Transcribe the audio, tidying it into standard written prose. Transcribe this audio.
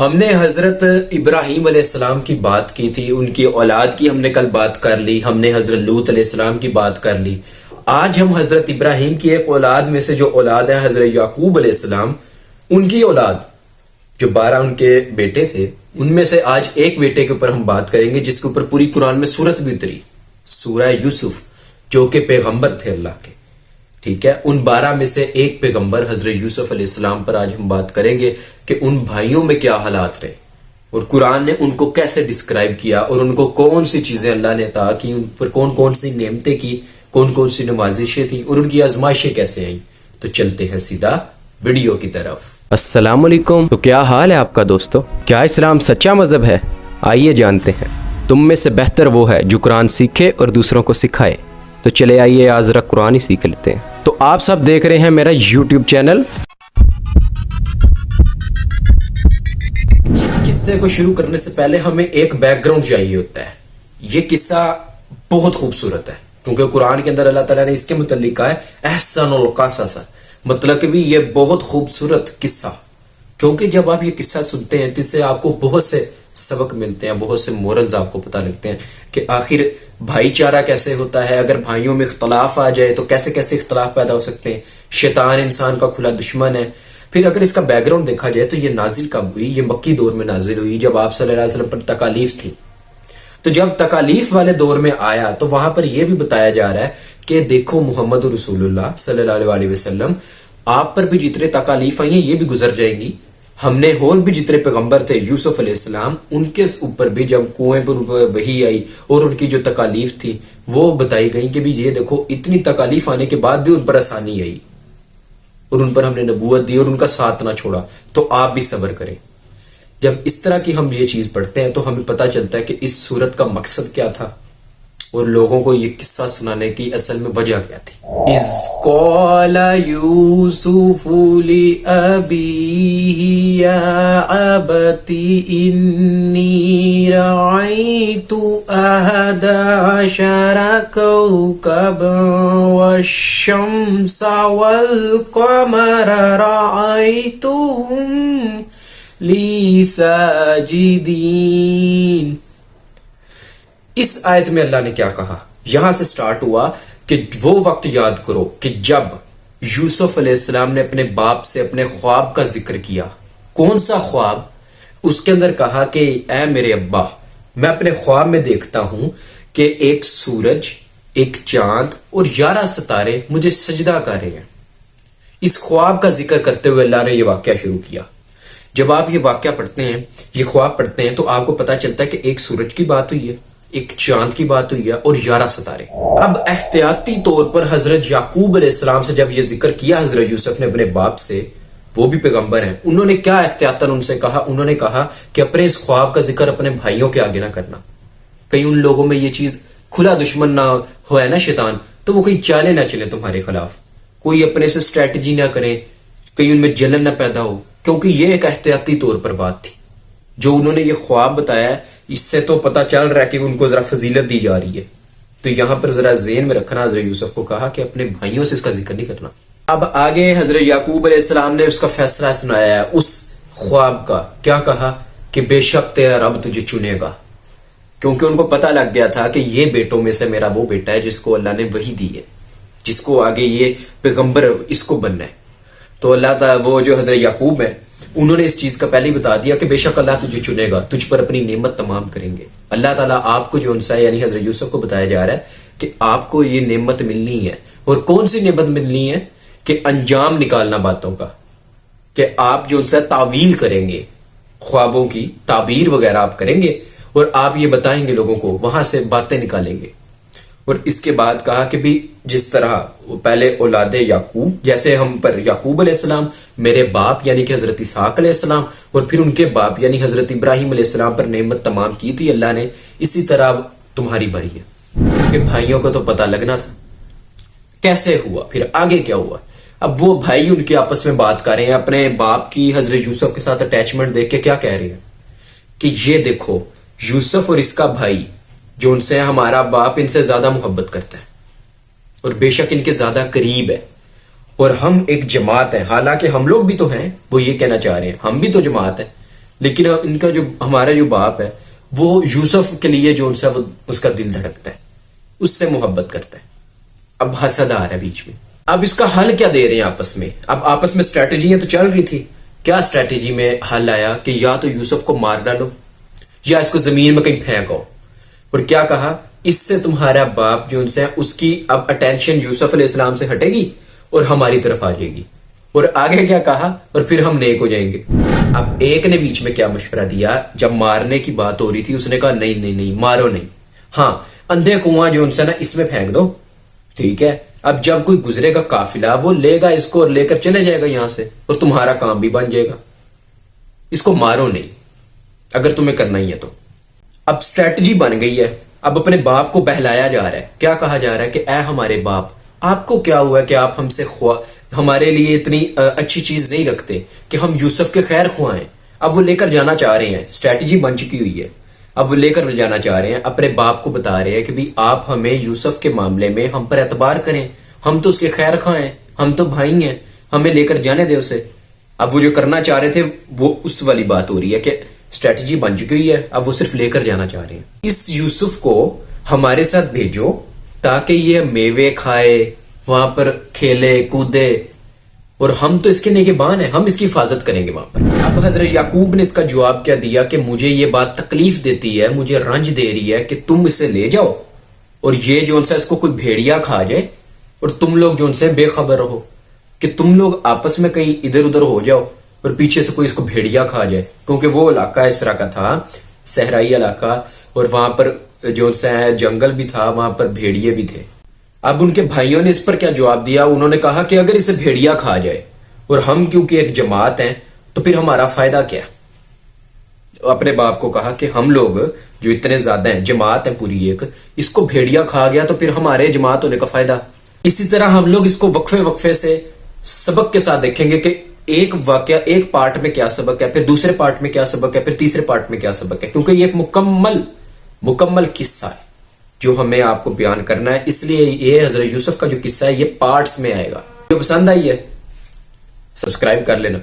ہم نے حضرت ابراہیم علیہ السلام کی بات کی تھی، ان کی اولاد کی ہم نے کل بات کر لی، ہم نے حضرت لوط علیہ السلام کی بات کر لی۔ آج ہم حضرت ابراہیم کی ایک اولاد میں سے جو اولاد ہے حضرت یعقوب علیہ السلام، ان کی اولاد جو 12 ان کے بیٹے تھے، ان میں سے آج ایک بیٹے کے اوپر ہم بات کریں گے جس کے اوپر پوری قرآن میں سورت بھی اتری، سورہ یوسف، جو کہ پیغمبر تھے اللہ کے۔ ٹھیک ہے، ان 12 میں سے ایک پیغمبر حضرت یوسف علیہ السلام پر آج ہم بات کریں گے کہ ان بھائیوں میں کیا حالات رہے اور قرآن نے ان کو کیسے ڈسکرائب کیا اور ان کو کون سی چیزیں اللہ نے عطا کی، ان پر کون کون سی نعمتیں کی، کون کون سی نوازشیں تھیں اور ان کی آزمائشیں کیسے آئیں۔ تو چلتے ہیں سیدھا ویڈیو کی طرف۔ السلام علیکم، تو کیا حال ہے آپ کا دوستو؟ کیا اسلام سچا مذہب ہے؟ آئیے جانتے ہیں۔ تم میں سے بہتر وہ ہے جو قرآن سیکھے اور دوسروں کو سکھائے۔ تو چلے آئیے آج ذرا قرآن ہی سیکھ لیتے ہیں۔ تو آپ سب دیکھ رہے ہیں میرا یوٹیوب چینل۔ اس قصے کو شروع کرنے سے پہلے ہمیں ایک بیک گراؤنڈ چاہیے ہوتا ہے۔ یہ قصہ بہت خوبصورت ہے کیونکہ قرآن کے اندر اللہ تعالیٰ نے اس کے متعلق کہا ہے احسن القصص، مطلب کہ بھی یہ بہت خوبصورت قصہ، کیونکہ جب آپ یہ قصہ سنتے ہیں تو اس سے آپ کو بہت سے سبق ملتے ہیں، بہت سے مورلز آپ کو پتہ لگتے ہیں کہ آخر بھائی چارہ کیسے ہوتا ہے، اگر بھائیوں میں اختلاف آ جائے تو کیسے کیسے اختلاف پیدا ہو سکتے ہیں، شیطان انسان کا کھلا دشمن ہے۔ پھر اگر اس کا بیک گراؤنڈ دیکھا جائے تو یہ نازل کب ہوئی؟ یہ مکی دور میں نازل ہوئی جب آپ صلی اللہ علیہ وسلم پر تکالیف تھی۔ تو جب تکالیف والے دور میں آیا تو وہاں پر یہ بھی بتایا جا رہا ہے کہ دیکھو محمد رسول اللہ صلی اللہ علیہ وسلم، آپ پر بھی جتنے تکالیف آئی ہیں یہ بھی گزر جائیں گی۔ ہم نے اور بھی جتنے پیغمبر تھے یوسف علیہ السلام، ان کے اوپر بھی جب کنویں پر وحی آئی اور ان کی جو تکالیف تھی وہ بتائی گئی کہ بھی یہ دیکھو اتنی تکالیف آنے کے بعد بھی ان پر آسانی آئی اور ان پر ہم نے نبوت دی اور ان کا ساتھ نہ چھوڑا، تو آپ بھی صبر کریں۔ جب اس طرح کی ہم یہ چیز پڑھتے ہیں تو ہمیں پتہ چلتا ہے کہ اس سورت کا مقصد کیا تھا اور لوگوں کو یہ قصہ سنانے کی اصل میں وجہ کیا تھی۔ اِذْ قَالَ يُوسُفُ لِأَبِيهِ يَا أَبَتِ إِنِّي رَأَيْتُ أَحَدَ عَشَرَ كَوْكَبًا وَالشَّمْسَ وَالْقَمَرَ رَأَيْتُهُمْ لِي سَاجِدِينَ۔ اس آیت میں اللہ نے کیا کہا؟ یہاں سے سٹارٹ ہوا کہ وہ وقت یاد کرو کہ جب یوسف علیہ السلام نے اپنے باپ سے اپنے خواب کا ذکر کیا۔ کون سا خواب؟ اس کے اندر کہا کہ اے میرے ابا، میں اپنے خواب میں دیکھتا ہوں کہ ایک سورج، ایک چاند اور 11 ستارے مجھے سجدہ کر رہے ہیں۔ اس خواب کا ذکر کرتے ہوئے اللہ نے یہ واقعہ شروع کیا۔ جب آپ یہ واقعہ پڑھتے ہیں، یہ خواب پڑھتے ہیں، تو آپ کو پتا چلتا ہے کہ ایک سورج کی بات ہوئی ہے، ایک چاند کی بات ہوئی ہے اور 11 ستارے۔ اب احتیاطی طور پر حضرت یعقوب علیہ السلام سے جب یہ ذکر کیا حضرت یوسف نے اپنے باپ سے، وہ بھی پیغمبر ہیں، انہوں نے کیا احتیاطاً ان سے کہا؟ انہوں نے کہا کہ اپنے اس خواب کا ذکر اپنے بھائیوں کے آگے نہ کرنا، کہیں ان لوگوں میں یہ چیز کھلا دشمن نہ ہو ہے نا شیطان، تو وہ کہیں چالے نہ چلے تمہارے خلاف، کوئی اپنے سے اسٹریٹجی نہ کرے، کہیں ان میں جلن نہ پیدا ہو، کیونکہ یہ ایک احتیاطی طور پر بات تھی۔ جو انہوں نے یہ خواب بتایا ہے اس سے تو پتہ چل رہا ہے کہ ان کو ذرا فضیلت دی جا رہی ہے، تو یہاں پر ذرا ذہن میں رکھنا، حضرت یوسف کو کہا کہ اپنے بھائیوں سے اس کا ذکر نہیں کرنا۔ اب آگے حضرت یعقوب علیہ السلام نے اس کا فیصلہ سنایا ہے اس خواب کا۔ کیا کہا؟ کہ بے شک تیرا رب تجھے چنے گا، کیونکہ ان کو پتہ لگ گیا تھا کہ یہ بیٹوں میں سے میرا وہ بیٹا ہے جس کو اللہ نے وحی دی ہے، جس کو آگے یہ پیغمبر اس کو بننا ہے۔ تو اللہ تعالیٰ وہ جو حضرت یعقوب ہیں انہوں نے اس چیز کا پہلے ہی بتا دیا کہ بے شک اللہ تجھے چنے گا، تجھ پر اپنی نعمت تمام کریں گے۔ اللہ تعالیٰ آپ کو جو ان سے یعنی حضرت یوسف کو بتایا جا رہا ہے کہ آپ کو یہ نعمت ملنی ہے، اور کون سی نعمت ملنی ہے؟ کہ انجام نکالنا باتوں کا، کہ آپ جو ان سے تعویل کریں گے، خوابوں کی تعبیر وغیرہ آپ کریں گے اور آپ یہ بتائیں گے لوگوں کو، وہاں سے باتیں نکالیں گے۔ اور اس کے بعد کہا کہ بھی جس طرح پہلے اولاد یعقوب، جیسے ہم پر یعقوب علیہ السلام، میرے باپ یعنی کہ حضرت اسحاق علیہ السلام، اور پھر ان کے باپ یعنی حضرت ابراہیم علیہ السلام پر نعمت تمام کی تھی اللہ نے، اسی طرح اب تمہاری باری ہے۔ کہ بھائیوں کو تو پتہ لگنا تھا کیسے ہوا، پھر آگے کیا ہوا۔ اب وہ بھائی ان کے آپس میں بات کر رہے ہیں، اپنے باپ کی حضرت یوسف کے ساتھ اٹیچمنٹ دیکھ کے کیا کہہ رہے ہیں کہ یہ دیکھو یوسف اور اس کا بھائی جو ان سے ہمارا باپ ان سے زیادہ محبت کرتا ہے اور بے شک ان کے زیادہ قریب ہے، اور ہم ایک جماعت ہیں، حالانکہ ہم لوگ بھی تو ہیں، وہ یہ کہنا چاہ رہے ہیں ہم بھی تو جماعت ہیں، لیکن ان کا جو ہمارا جو باپ ہے وہ یوسف کے لیے جو ان سے وہ اس کا دل دھڑکتا ہے، اس سے محبت کرتا ہے. اب حسد آ رہا ہے بیچ میں. اب اس کا حل کیا دے رہے ہیں آپس میں؟ اب آپس میں اسٹریٹجیاں تو چل رہی تھی. کیا اسٹریٹجی میں حل آیا کہ یا تو یوسف کو مار ڈالو یا اس کو زمین میں کہیں پھینکو. اور کیا کہا، اس سے تمہارا باپ جو ان سے ہے اس کی اب اٹینشن یوسف علیہ السلام سے ہٹے گی اور ہماری طرف آ جائے گی. اور آگے کیا کہا، اور پھر ہم نیک ہو جائیں گے. اب ایک نے بیچ میں کیا مشورہ دیا، جب مارنے کی بات ہو رہی تھی اس نے کہا نہیں نہیں نہیں مارو نہیں، ہاں اندھے کنواں جو ان سے نا اس میں پھینک دو، ٹھیک ہے. اب جب کوئی گزرے گا قافلہ وہ لے گا اس کو اور لے کر چلے جائے گا یہاں سے، اور تمہارا کام بھی بن جائے گا. اس کو مارو نہیں اگر تمہیں کرنا ہی ہے تو. اب اسٹریٹجی بن گئی ہے. اب اپنے باپ کو بہلایا جا رہا ہے. کیا کہا جا رہا ہے کہ اے ہمارے باپ، آپ کو کیا ہوا کہ آپ ہم سے ہمارے لیے اتنی اچھی چیز نہیں رکھتے کہ ہم یوسف کے خیر خواہیں. اب وہ لے کر جانا چاہ رہے ہیں، اسٹریٹجی بن چکی ہوئی ہے. اب وہ لے کر جانا چاہ رہے ہیں، اپنے باپ کو بتا رہے ہیں کہ بھی آپ ہمیں یوسف کے معاملے میں ہم پر اعتبار کریں، ہم تو اس کے خیر خواہ ہیں، ہم تو بھائی ہیں، ہمیں لے کر جانے دے اسے. اب وہ جو کرنا چاہ رہے تھے وہ اس والی بات ہو رہی ہے کہ اسٹریٹجی بن چکی ہوئی ہے، اب وہ صرف لے کر جانا چاہ رہے ہیں. اس یوسف کو ہمارے ساتھ بھیجو تاکہ یہ میوے کھائے، وہاں پر کھیلے کودے، اور ہم تو اس کے نگہبان ہیں، ہم اس کی حفاظت کریں گے وہاں پر. اب حضرت یعقوب نے اس کا جواب کیا دیا کہ مجھے یہ بات تکلیف دیتی ہے، مجھے رنج دے رہی ہے کہ تم اسے لے جاؤ اور یہ جو ان سے اس کو کوئی بھیڑیا کھا جائے اور تم لوگ جو ان سے بے خبر رہو، کہ تم لوگ آپس میں کہیں ادھر ادھر ہو جاؤ اور پیچھے سے کوئی اس کو بھیڑیا کھا جائے. کیونکہ وہ علاقہ اس طرح کا تھا، صحرائی علاقہ، اور وہاں پر جو ان سے جنگل بھی تھا، وہاں پر بھیڑیے بھی تھے. اب ان کے بھائیوں نے اس پر کیا جواب دیا، انہوں نے کہا کہ اگر اسے بھیڑیا کھا جائے اور ہم کیونکہ ایک جماعت ہیں تو پھر ہمارا فائدہ کیا. اپنے باپ کو کہا کہ ہم لوگ جو اتنے زیادہ ہیں، جماعت ہیں پوری ایک، اس کو بھیڑیا کھا گیا تو پھر ہمارے جماعت ہونے کا فائدہ. اسی طرح ہم لوگ اس کو وقفے وقفے سے سبق کے ساتھ دیکھیں گے کہ ایک واقعہ ایک پارٹ میں کیا سبق ہے، پھر دوسرے پارٹ میں کیا سبق ہے، پھر تیسرے پارٹ میں کیا سبق ہے. کیونکہ یہ ایک مکمل قصہ ہے جو ہمیں آپ کو بیان کرنا ہے. اس لیے یہ حضرت یوسف کا جو قصہ ہے یہ پارٹس میں آئے گا. جو پسند آئی ہے سبسکرائب کر لینا.